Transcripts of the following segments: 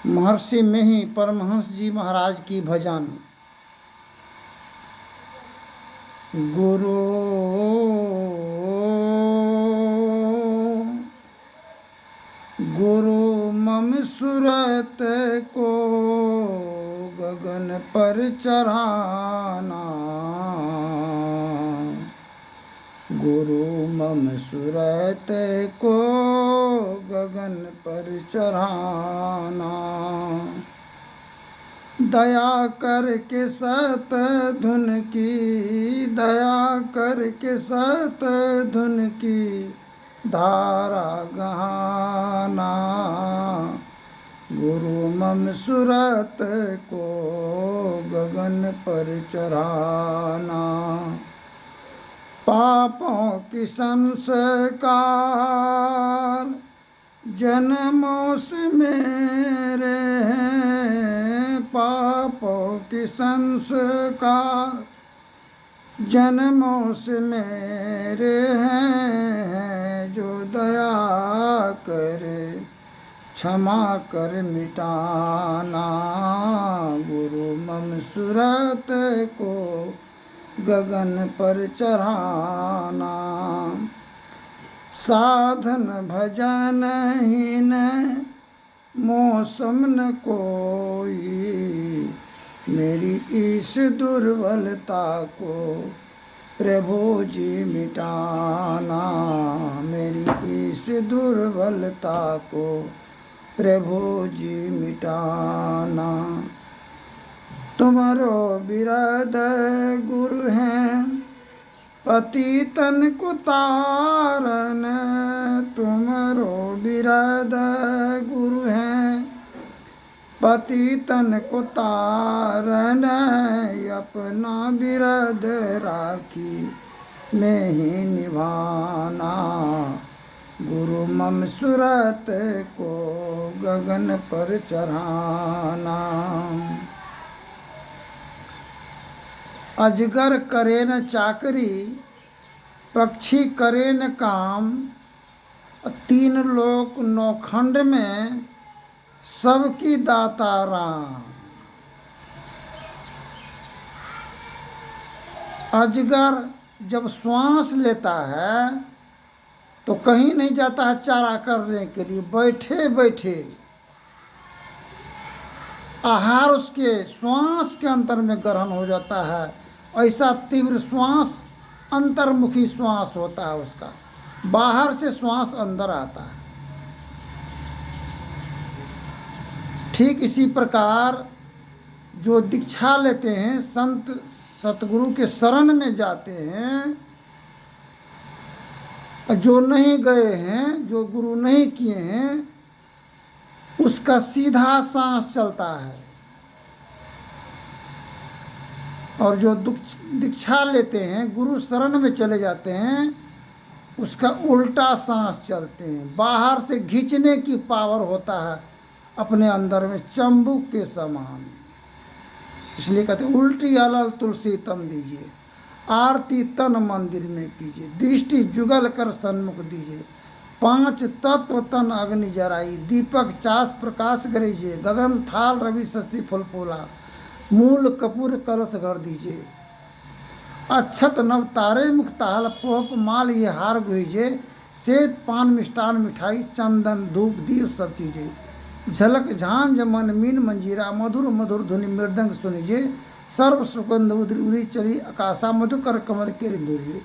महर्षि में ही परमहंस जी महाराज की भजन। गुरु गुरु मम सूरत को गगन पर चढ़ाना, गुरु मम सूरत को गगन पर चढ़ाना। दया करके सत धुन की, दया करके सत धुन की धारा गहाना, गुरु मम सूरत को गगन पर चढ़ाना। पापों की संस्कार जन्मों से मेरे हैं, पापों की संस्कार जन्मों से मेरे हैं, जो दया करे क्षमा कर मिटाना, गुरु मम सूरत को गगन पर चढ़ाना। साधन भजन ही न मौसम न कोई, मेरी इस दुर्बलता को प्रभु जी मिटाना, मेरी इस दुर्बलता को प्रभु जी मिटाना। तुम्हारो बिरद गुरु हैं पतितन को तारन, तुम्हारो बिरद गुरु हैं पतितन को तारन, अपना बिरद राखी में ही निभाना, गुरु मम सूरत को गगन पर चढ़ाना। अजगर करे न चाकरी, पक्षी करे न काम, तीन लोक नौखंड में सबकी दाता राम। अजगर जब श्वास लेता है तो कहीं नहीं जाता है चारा करने के लिए, बैठे बैठे आहार उसके श्वास के अंतर में ग्रहण हो जाता है। ऐसा तीव्र श्वास अंतर्मुखी श्वास होता है उसका, बाहर से श्वास अंदर आता है। ठीक इसी प्रकार जो दीक्षा लेते हैं, संत सतगुरु के शरण में जाते हैं, जो नहीं गए हैं, जो गुरु नहीं किए हैं, उसका सीधा सांस चलता है, और जो दीक्षा लेते हैं, गुरु शरण में चले जाते हैं, उसका उल्टा सांस चलते हैं। बाहर से खींचने की पावर होता है अपने अंदर में, चंबुक के समान। इसलिए कहते हैं उल्टी अलल तुलसी तन दीजिए, आरती तन मंदिर में कीजिए, दृष्टि जुगल कर सन्मुख दीजिए, पांच तत्व तन अग्नि जराई, दीपक चास प्रकाश करीजिए, गगन थाल रवि शशि फल फूला, मूल कपूर कलश कर दीजिए, अक्षत नव तारे मुख ताल पोप माल ये हार गुहीजिए, सेत पान मिष्टान मिठाई चंदन धूप दीप सब चीजें, झलक झांझ मन मीन मंजीरा, मधुर मधुर धुनि मृदंग सुनिजिए, सर्व सुगंध उद्री चरी आकाशा मधुकर कमर के लिंदुरिए,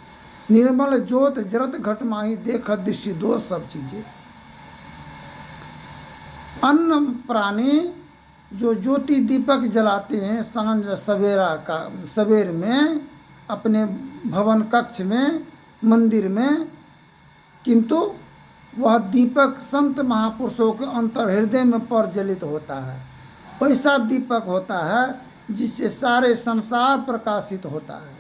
निर्मल ज्योत जरत घट माही देख दृष्टि दो सब चीजें। अन्न प्राणी जो ज्योति दीपक जलाते हैं सांझ सवेरा का सवेर में अपने भवन कक्ष में मंदिर में, किंतु वह दीपक संत महापुरुषों के अंतर हृदय में प्रज्वलित होता है। वैसा दीपक होता है जिससे सारे संसार प्रकाशित होता है।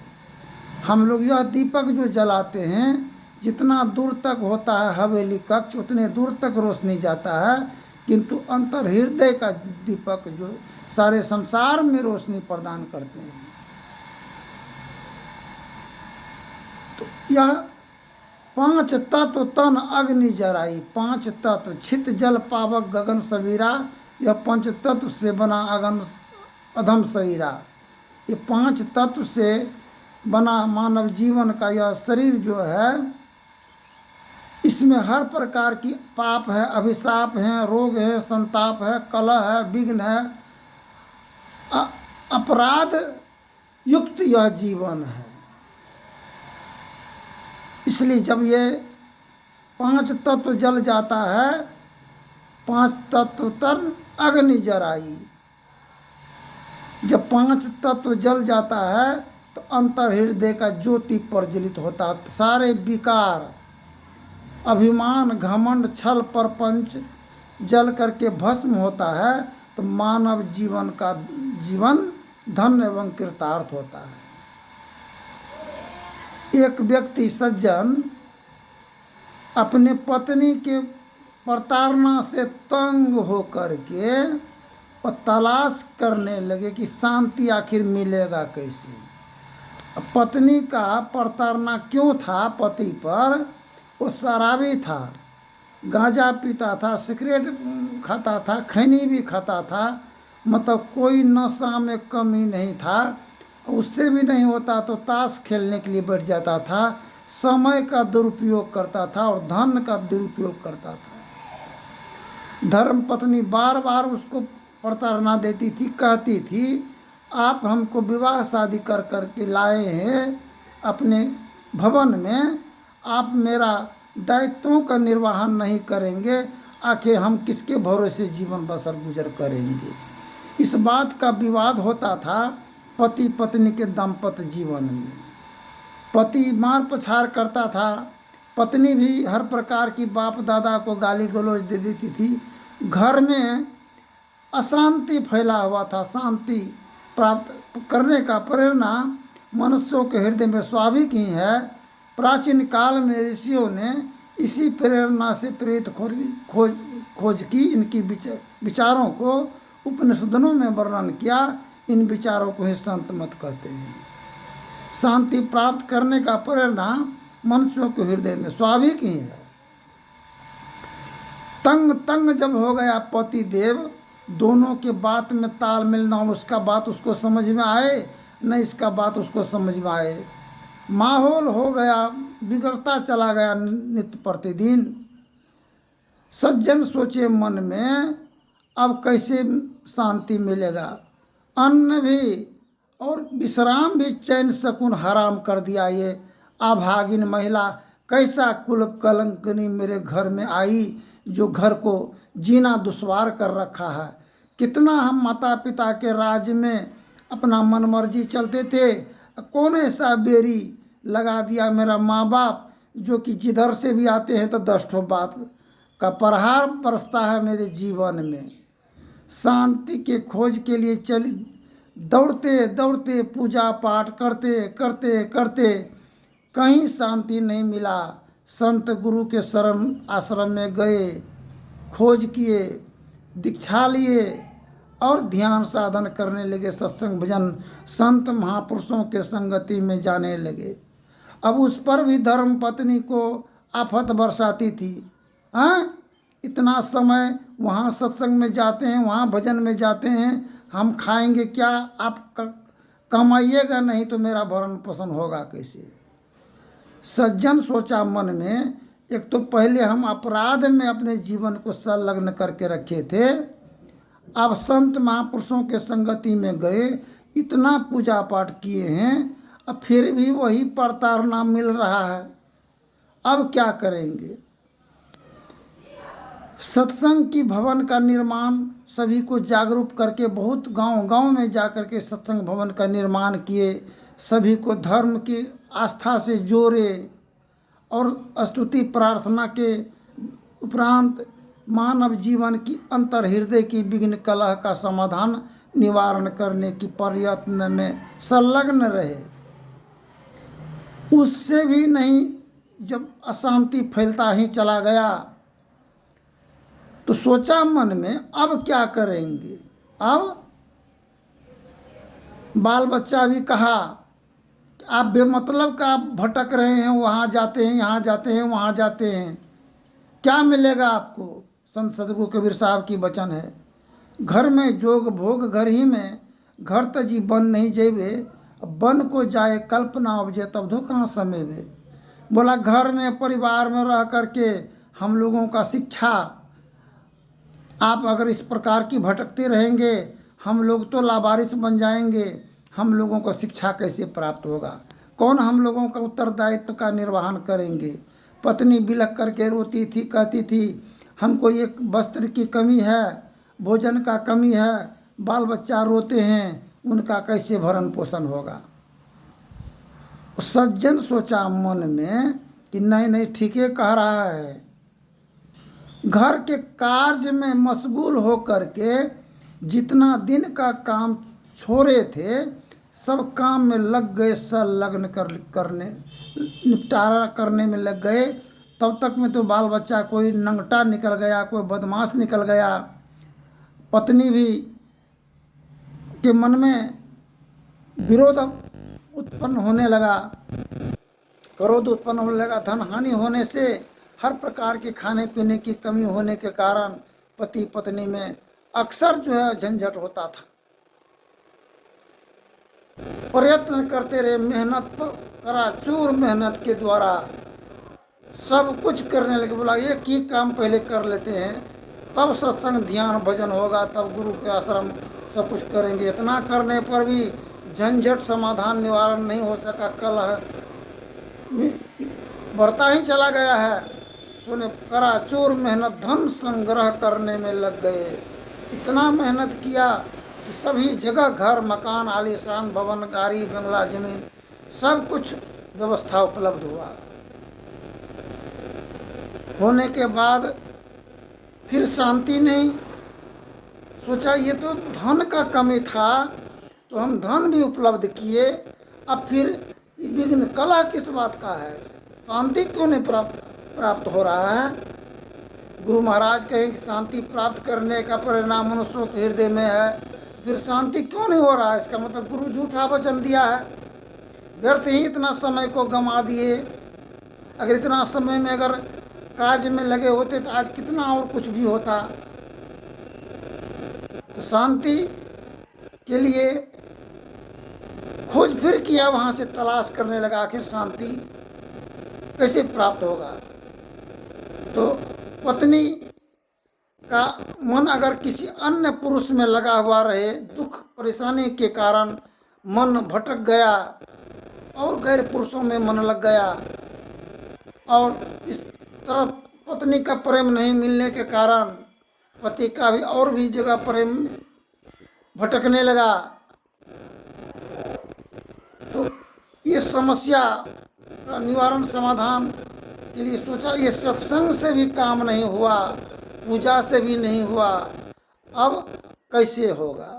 हम लोग यह दीपक जो जलाते हैं, जितना दूर तक होता है हवेली कक्ष, उतने दूर तक रोशनी जाता है, किंतु अंतर हृदय का दीपक जो सारे संसार में रोशनी प्रदान करते हैं। तो यह पांच तत्व तन अग्नि जराई, पांच तत्व छित जल पावक गगन सवीरा, यह पंच तत्व से बना अधम शरीरा। ये 5 तत्व से बना मानव जीवन का यह शरीर जो है, इसमें हर प्रकार की पाप है, अभिशाप है, रोग है, संताप है, कलह है, विघ्न है, अपराध युक्त यह जीवन है। इसलिए जब ये 5 तत्व जल जाता है, 5 तत्व तन अग्नि जराई। जब 5 तत्व जल जाता है तो अंतर हृदय का ज्योति प्रज्वलित होता है। सारे विकार, अभिमान, घमंड, छल, परपंच जल करके भस्म होता है, तो मानव जीवन का जीवन धन्य एवं कृतार्थ होता है। एक व्यक्ति सज्जन अपने पत्नी के प्रताड़ना से तंग होकर के और तलाश करने लगे कि शांति आखिर मिलेगा कैसे। पत्नी का प्रताड़ना क्यों था पति पर? वो शराबी था, गांजा पीता था, सिगरेट खाता था, खैनी भी खाता था, मतलब कोई नशा में कमी नहीं था। उससे भी नहीं होता तो ताश खेलने के लिए बैठ जाता था, समय का दुरुपयोग करता था और धन का दुरुपयोग करता था। धर्म पत्नी बार बार उसको प्रताड़ना देती थी, कहती थी आप हमको विवाह शादी कर करके लाए हैं अपने भवन में, आप मेरा दायित्वों का निर्वहन नहीं करेंगे, आखिर हम किसके भरोसे जीवन बसर गुजर करेंगे। इस बात का विवाद होता था पति पत्नी के दाम्पत्य जीवन में। पति मार पछाड़ करता था, पत्नी भी हर प्रकार की बाप दादा को गाली गलौज दे देती थी। घर में अशांति फैला हुआ था। शांति प्राप्त करने का प्रेरणा मनुष्यों के हृदय में स्वाभाविक ही है। प्राचीन काल में ऋषियों ने इसी प्रेरणा से प्रेरित खोज की। इनकी विचारों को उपनिषदों में वर्णन किया। इन विचारों को ही संत मत कहते हैं। शांति प्राप्त करने का प्रेरणा मनुष्यों के हृदय में स्वाभाविक ही है। तंग जब हो गया पति देव, दोनों के बात में तालमेल न हो, उसका बात उसको समझ में आए न इसका बात उसको समझ में आए, माहौल हो गया बिगड़ता चला गया नित्य प्रतिदिन। सज्जन सोचे मन में अब कैसे शांति मिलेगा। अन्न भी और विश्राम भी चैन सकून हराम कर दिया। ये अभागिन महिला कैसा कुल कलंकनी मेरे घर में आई, जो घर को जीना दुश्वार कर रखा है। कितना हम माता पिता के राज में अपना मनमर्जी चलते थे, कौन ऐसा बेरी लगा दिया मेरा माँ बाप, जो कि जिधर से भी आते हैं तो 10 ठो बात का प्रहार बरसता है मेरे जीवन में। शांति के खोज के लिए चली दौड़ते दौड़ते पूजा पाठ करते करते करते कहीं शांति नहीं मिला। संत गुरु के शरण आश्रम में गए, खोज किए, दीक्षा लिए और ध्यान साधन करने लगे। सत्संग भजन संत महापुरुषों के संगति में जाने लगे। अब उस पर भी धर्म पत्नी को आफत बरसाती थी। हाँ, इतना समय वहाँ सत्संग में जाते हैं, वहाँ भजन में जाते हैं, हम खाएंगे क्या, आप कमाइएगा नहीं तो मेरा भरण पोषण होगा कैसे। सज्जन सोचा मन में, एक तो पहले हम अपराध में अपने जीवन को संलग्न करके रखे थे, अब संत महापुरुषों के संगति में गए, इतना पूजा पाठ किए हैं, अब फिर भी वही प्रताड़ना मिल रहा है, अब क्या करेंगे। सत्संग की भवन का निर्माण सभी को जागरूक करके बहुत गांव-गांव में जाकर के सत्संग भवन का निर्माण किए, सभी को धर्म की आस्था से जोड़े और स्तुति प्रार्थना के उपरांत मानव जीवन की अंतर हृदय की विघ्न कलह का समाधान निवारण करने की प्रयत्न में संलग्न रहे। उससे भी नहीं, जब अशांति फैलता ही चला गया तो सोचा मन में अब क्या करेंगे। अब बाल बच्चा भी कहा आप बेमतलब का आप भटक रहे हैं, वहाँ जाते हैं, यहाँ जाते हैं, वहाँ जाते हैं, क्या मिलेगा आपको। संत सदगुरु कबीर साहब की वचन है, घर में जोग भोग घर ही में, घर तजी बन नहीं जेबे, बन को जाए कल्पना उपजे तब धो कहाँ समेबे। बोला घर में परिवार में रह करके हम लोगों का शिक्षा, आप अगर इस प्रकार की भटकते रहेंगे हम लोग तो लावारिस बन जाएंगे, हम लोगों को शिक्षा कैसे प्राप्त होगा, कौन हम लोगों का उत्तरदायित्व का निर्वहन करेंगे। पत्नी बिलख करके रोती थी, कहती थी हमको एक वस्त्र की कमी है, भोजन का कमी है, बाल बच्चा रोते हैं, उनका कैसे भरण पोषण होगा। सज्जन सोचा मन में कि नहीं नहीं ठीक है कह रहा है। घर के कार्य में मशगूल होकर के जितना दिन का काम छोड़े थे सब काम में लग गए, संलग्न करने निपटारा करने में लग गए। तब तक में तो बाल बच्चा कोई नंगटा निकल गया, कोई बदमाश निकल गया। पत्नी भी के मन में विरोध उत्पन्न होने लगा, क्रोध उत्पन्न होने लगा। धन हानि होने से, हर प्रकार के खाने पीने की कमी होने के कारण पति पत्नी में अक्सर जो है झंझट होता था। प्रयत्न करते रहे, मेहनत करा, चूर मेहनत के द्वारा सब कुछ करने लगे। बोला एक ही काम पहले कर लेते हैं, तब सत्संग ध्यान भजन होगा, तब गुरु के आश्रम सब कुछ करेंगे। इतना करने पर भी झंझट समाधान निवारण नहीं हो सका। कलह बढ़ता ही चला गया है। सुने करा चूर मेहनत, धन संग्रह करने में लग गए। इतना मेहनत किया कि सभी जगह घर मकान आलीशान भवन गाड़ी बंगला जमीन सब कुछ व्यवस्था उपलब्ध हुआ। होने के बाद फिर शांति नहीं। सोचा ये तो धन का कमी था, तो हम धन भी उपलब्ध किए, अब फिर विघ्न कला किस बात का है, शांति क्यों नहीं प्राप्त हो रहा है। गुरु महाराज कहें कि शांति प्राप्त करने का परिणाम मनुष्यों के हृदय में है, फिर शांति क्यों नहीं हो रहा है। इसका मतलब गुरु झूठा वचन दिया है, व्यर्थ ही इतना समय को गंवा दिए। अगर इतना समय में अगर काज में लगे होते तो आज कितना और कुछ भी होता। तो शांति के लिए खोज फिर किया, वहाँ से तलाश करने लगा आखिर शांति कैसे प्राप्त होगा। तो पत्नी का मन अगर किसी अन्य पुरुष में लगा हुआ रहे, दुख परेशानी के कारण मन भटक गया और गैर पुरुषों में मन लग गया, और इस तरफ पत्नी का प्रेम नहीं मिलने के कारण पति का भी और भी जगह प्रेम भटकने लगा। तो ये समस्या का निवारण समाधान के लिए सोचा ये सत्संग से भी काम नहीं हुआ, पूजा से भी नहीं हुआ, अब कैसे होगा।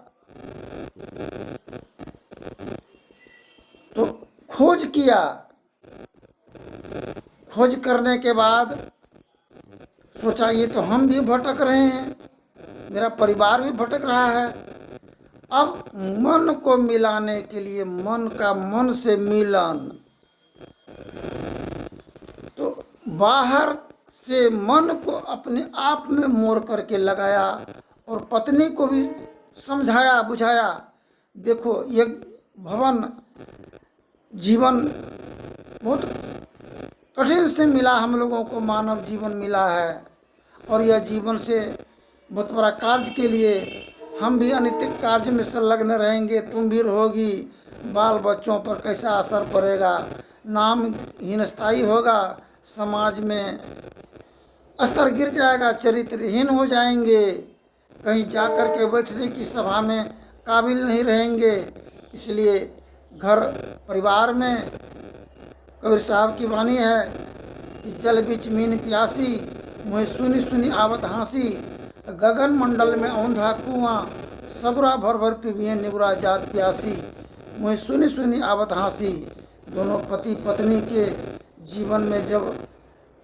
तो खोज किया, खोज करने के बाद सोचा ये तो हम भी भटक रहे हैं, मेरा परिवार भी भटक रहा है। अब मन को मिलाने के लिए मन का मन से मिलन, तो बाहर से मन को अपने आप में मोड़ करके लगाया और पत्नी को भी समझाया बुझाया। देखो ये भवन जीवन बहुत कठिन से मिला, हम लोगों को मानव जीवन मिला है, और यह जीवन से बहुत बड़ा कार्य के लिए हम भी अनित्य कार्य में संलग्न रहेंगे, तुम भी रहोगी। बाल बच्चों पर कैसा असर पड़ेगा, नाम हीनस्थायी होगा, समाज में स्तर गिर जाएगा, चरित्रहीन हो जाएंगे, कहीं जा कर के बैठने की सभा में काबिल नहीं रहेंगे। इसलिए घर परिवार में कबीर साहब की वाणी है कि जल बिच मीन प्यासी, मुँह सुनी सुनी आवत हाँसी, गगन मंडल में औंधा कुआं, सबरा भर भर पिबिए निगुरा जात प्यासी, मुँह सुनी सुनी आवत हाँसी। दोनों पति पत्नी के जीवन में जब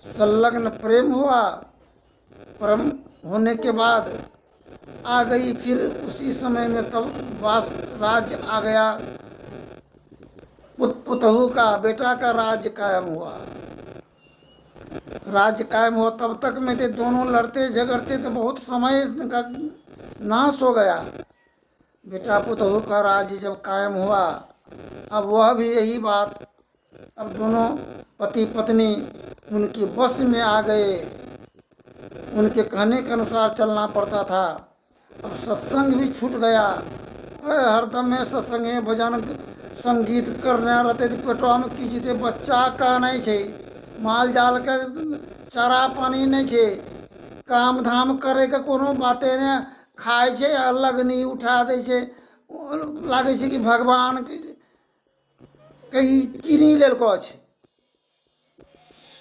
संलग्न प्रेम हुआ, प्रेम होने के बाद आ गई फिर उसी समय में तब वास राज्य आ गया, पुतहू का बेटा का राज्य कायम हुआ। राज्य कायम हुआ तब तक में थे दोनों लड़ते झगड़ते तो बहुत समय का नाश हो गया। बेटा पुतहु का राज्य जब कायम हुआ, अब वह भी यही बात, अब दोनों पति पत्नी उनके बस में आ गए, उनके कहने के अनुसार चलना पड़ता था। अब सत्संग भी छूट गया। हरदम में सत्संग में भजन संगीत करने रहते थे, पेटवा में कीजिए थे, बच्चा का नहीं छे, माल जाल के चारा पानी नहीं छे, काम धाम करे के कोनो बाते ने, खाए छे अलग नहीं उठा दे छे, लागे छे कि भगवान कहीं किनी लेलको छे।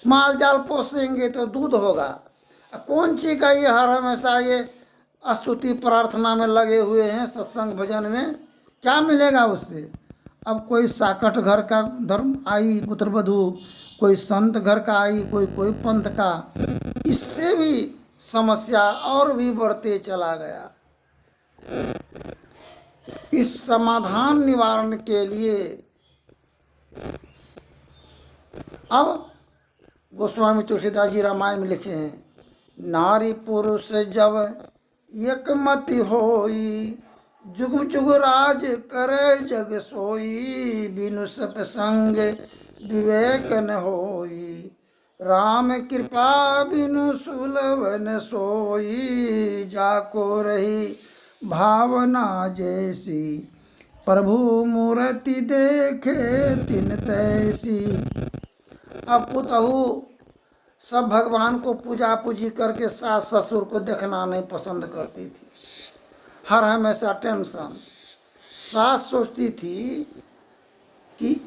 माल जाल पोसेंगे तो दूध होगा। कौन चीज का ये हर हमेशा ये स्तुति प्रार्थना में लगे हुए हैं, सत्संग भजन में क्या मिलेगा उससे। अब कोई साकट घर का धर्म आई पुत्रवधू, कोई संत घर का आई, कोई पंथ का, इससे भी समस्या और भी बढ़ते चला गया। इस समाधान निवारण के लिए अब गोस्वामी तुलसीदास जी रामायण में लिखे हैं, नारी पुरुष जब एक मति होई, जुग जुग राज करे जग सोई, बिनु सतसंग विवेक न होई, राम कृपा बिनु सुलभ न सोई, जाको रही भावना जैसी, प्रभु मूर्ति देखे तिन तैसी। अब पुतहु सब भगवान को पूजा पूजी करके सास ससुर को देखना नहीं पसंद करती थी, हर हमेशा टेंशन। सास सोचती थी कि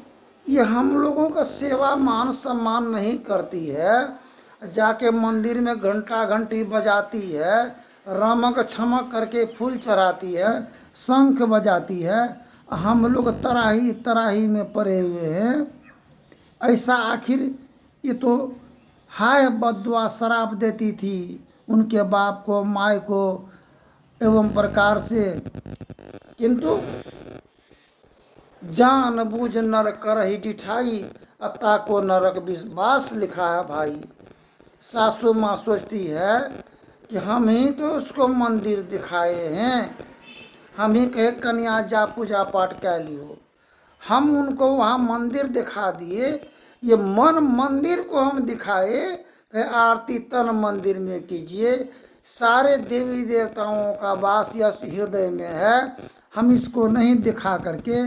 ये हम लोगों का सेवा मान सम्मान नहीं करती है, जाके मंदिर में घंटा घंटी बजाती है, रमक छमक करके फूल चढ़ाती है, शंख बजाती है, हम लोग तराही तराही में पड़े हुए हैं। ऐसा आखिर ये तो हाय बद्दुआ शराब देती थी उनके बाप को, माय को एवं प्रकार से। किंतु जान बूझ नर करही डिठाई, अता को नरक विश्वास लिखा है भाई। सासू माँ सोचती है कि हम ही तो उसको मंदिर दिखाए हैं, हम ही कहे कन्या जा पूजा पाठ कर लियो, हम उनको वहाँ मंदिर दिखा दिए, ये मन मंदिर को हम दिखाए, कहे आरती तन मंदिर में कीजिए, सारे देवी देवताओं का वास यश हृदय में है, हम इसको नहीं दिखा करके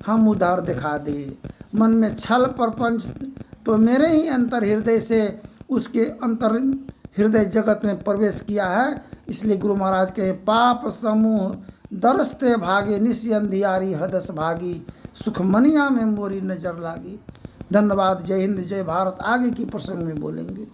हम उधर दिखा दिए। मन में छल प्रपंच तो मेरे ही अंतर हृदय से उसके अंतर हृदय जगत में प्रवेश किया है। इसलिए गुरु महाराज के पाप समूह दरसते भागे, निसी अंधियारी हदस भागी, सुखमनिया में मोरी नजर लागी। धन्यवाद। जय हिंद, जय भारत। आगे की प्रसंग में बोलेंगे।